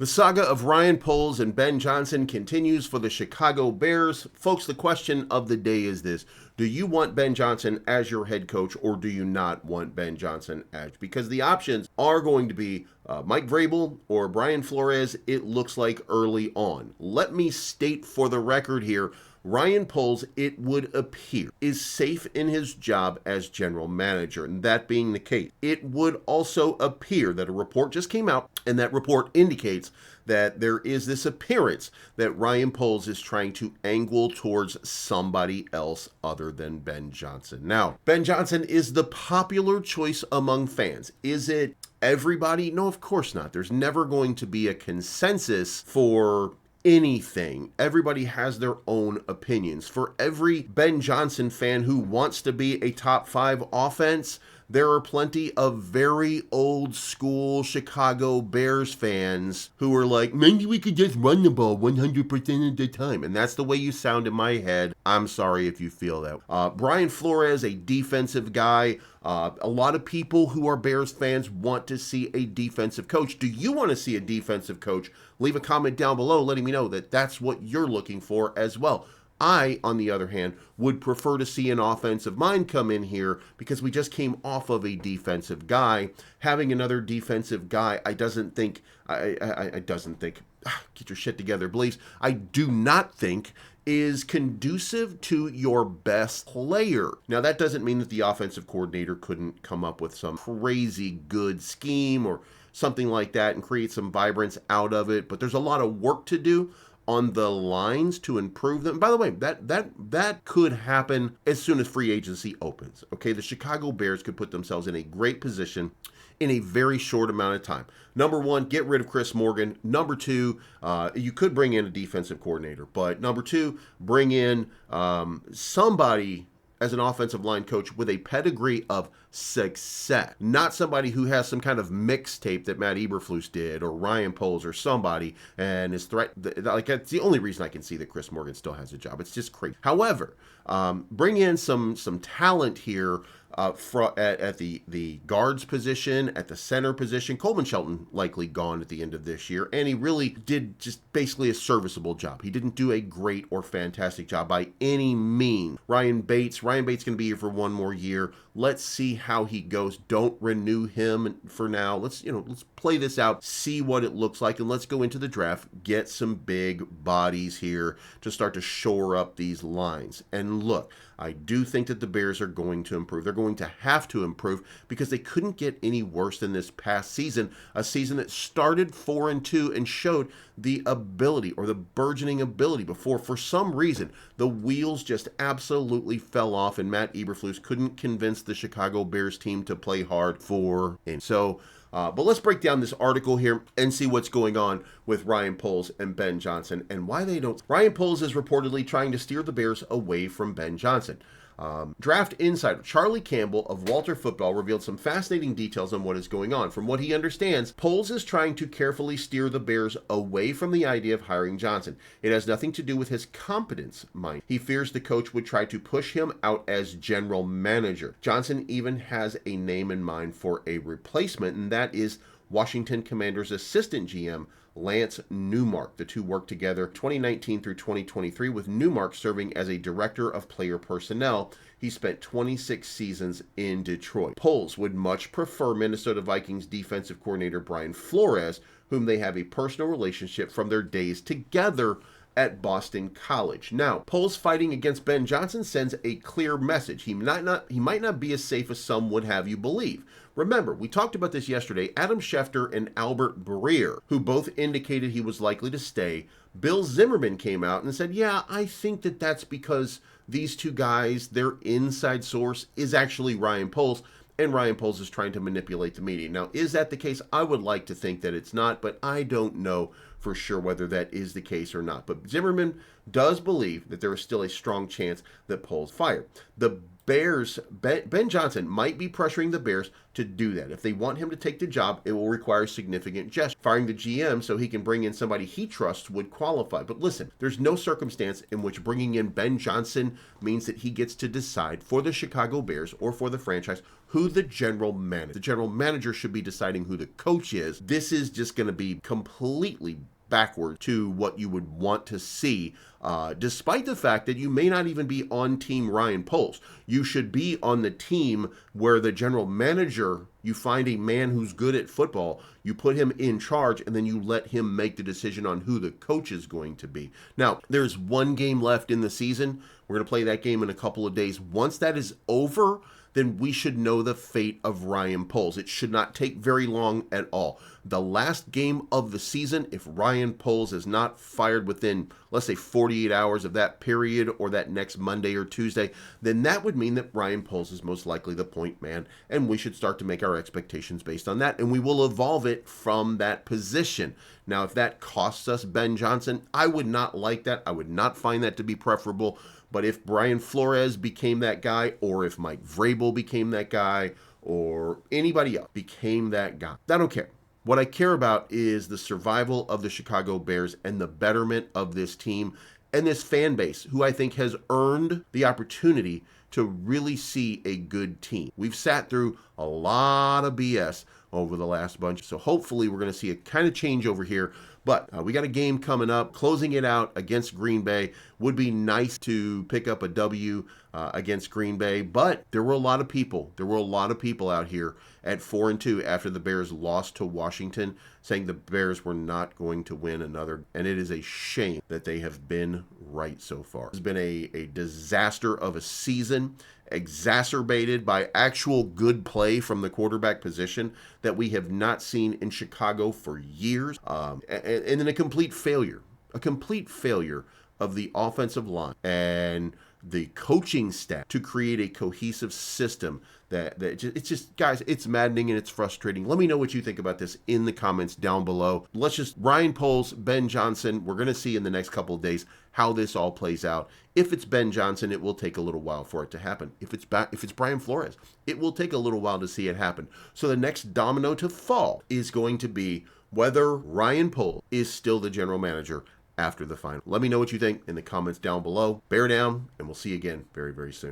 The saga of Ryan Poles and Ben Johnson continues for the Chicago Bears. Folks, the question of the day is this. Do you want Ben Johnson as your head coach, or do you not want Ben Johnson as? Because the options are going to be Mike Vrabel or Brian Flores, it looks like early on. Let me state for the record here, Ryan Poles, it would appear, is safe in his job as general manager. And that being the case, it would also appear that a report just came out, and that report indicates that there is this appearance that Ryan Poles is trying to angle towards somebody else other than Ben Johnson. Now, Ben Johnson is the popular choice among fans. Is it everybody? No, of course not. There's never going to be a consensus for anything. Everybody has their own opinions. For every Ben Johnson fan who wants to be a top 5 offense, there are plenty of very old school Chicago Bears fans who are like, maybe we could just run the ball 100% of the time. And that's the way you sound in my head. I'm sorry if you feel that. Brian Flores, a defensive guy. A lot of people who are Bears fans want to see a defensive coach. Do you want to see a defensive coach? Leave a comment down below letting me know that that's what you're looking for as well. I, on the other hand, would prefer to see an offensive mind come in here because we just came off of a defensive guy. Having another defensive guy, I doesn't think, get your shit together, Bleeves. I do not think is conducive to your best player. Now, that doesn't mean that the offensive coordinator couldn't come up with some crazy good scheme or something like that and create some vibrance out of it, but there's a lot of work to do on the lines to improve them. By the way, that could happen as soon as free agency opens. Okay, the Chicago Bears could put themselves in a great position in a very short amount of time. Number one, get rid of Chris Morgan. Number two, you could bring in a defensive coordinator, but number two, bring in somebody as an offensive line coach with a pedigree of success. Not somebody who has some kind of mixtape that Matt Eberflus did or Ryan Poles or somebody and is like, that's the only reason I can see that Chris Morgan still has a job. It's just crazy. However, bring in some talent here at the guards position, at the center position. Coleman Shelton likely gone at the end of this year, and he really did just basically a serviceable job. He didn't do a great or fantastic job by any means. Ryan Bates going to be here for one more year. Let's see how he goes. Don't renew him for now. Let's play this out, see what it looks like, and let's go into the draft, get some big bodies here to start to shore up these lines. And look, I do think that the Bears are going to improve. They're going to have to improve because they couldn't get any worse than this past season, a season that started 4-2 and showed the ability or the burgeoning ability before, for some reason, the wheels just absolutely fell off and Matt Eberflus couldn't convince the Chicago Bears team to play hard for him. But let's break down this article here and see what's going on with Ryan Poles and Ben Johnson and why they don't. Ryan Poles is reportedly trying to steer the Bears away from Ben Johnson. Draft insider Charlie Campbell of Walter Football revealed some fascinating details on what is going on. From what he understands, Poles is trying to carefully steer the Bears away from the idea of hiring Johnson. It has nothing to do with his competence, mind. He fears the coach would try to push him out as general manager. Johnson even has a name in mind for a replacement, and that is Washington Commanders assistant GM Lance Newmark. The two worked together 2019 through 2023, with Newmark serving as a director of player personnel. He spent 26 seasons in Detroit. Poles would much prefer Minnesota Vikings defensive coordinator Brian Flores, whom they have a personal relationship from their days together at Boston College. Now, Poles fighting against Ben Johnson sends a clear message. He might not be as safe as some would have you believe. Remember, we talked about this yesterday. Adam Schefter and Albert Breer, who both indicated he was likely to stay. Bill Zimmerman came out and said, yeah, I think that's because these two guys, their inside source is actually Ryan Poles, and Ryan Poles is trying to manipulate the media. Now, is that the case? I would like to think that it's not, but I don't know for sure whether that is the case or not. But Zimmerman does believe that there is still a strong chance that Poles fired. The Bears, Ben Johnson might be pressuring the Bears to do that. If they want him to take the job, it will require significant gesture. Firing the GM so he can bring in somebody he trusts would qualify. But listen, there's no circumstance in which bringing in Ben Johnson means that he gets to decide for the Chicago Bears or for the franchise who the general manager. The general manager should be deciding who the coach is. This is just going to be completely backward to what you would want to see, despite the fact that you may not even be on team Ryan Poles. You should be on the team where the general manager, you find a man who's good at football, you put him in charge, and then you let him make the decision on who the coach is going to be. Now, there's one game left in the season. We're going to play that game in a couple of days. Once that is over, then we should know the fate of Ryan Poles. It should not take very long at all. The last game of the season, if Ryan Poles is not fired within, let's say, 48 hours of that period or that next Monday or Tuesday, then that would mean that Ryan Poles is most likely the point man, and we should start to make our expectations based on that, and we will evolve it from that position. Now, if that costs us Ben Johnson, I would not like that. I would not find that to be preferable. But if Brian Flores became that guy, or if Mike Vrabel became that guy, or anybody else became that guy, I don't care. What I care about is the survival of the Chicago Bears and the betterment of this team and this fan base, who I think has earned the opportunity to really see a good team. We've sat through a lot of BS over the last bunch, so hopefully we're going to see a kind of change over here. But we got a game coming up, closing it out against Green Bay. Would be nice to pick up a W against Green Bay, but there were a lot of people. There were a lot of people out here at 4-2 after the Bears lost to Washington, saying the Bears were not going to win another. And it is a shame that they have been right so far. It's been a disaster of a season, exacerbated by actual good play from the quarterback position that we have not seen in Chicago for years, and then a complete failure of the offensive line and the coaching staff to create a cohesive system it's just, guys, it's maddening and it's frustrating. Let me know what you think about this in the comments down below. Ryan Poles, Ben Johnson, we're going to see in the next couple of days how this all plays out. If it's Ben Johnson, it will take a little while for it to happen. If it's Brian Flores, it will take a little while to see it happen. So the next domino to fall is going to be whether Ryan Poles is still the general manager after the final. Let me know what you think in the comments down below. Bear down, and we'll see you again very, very soon.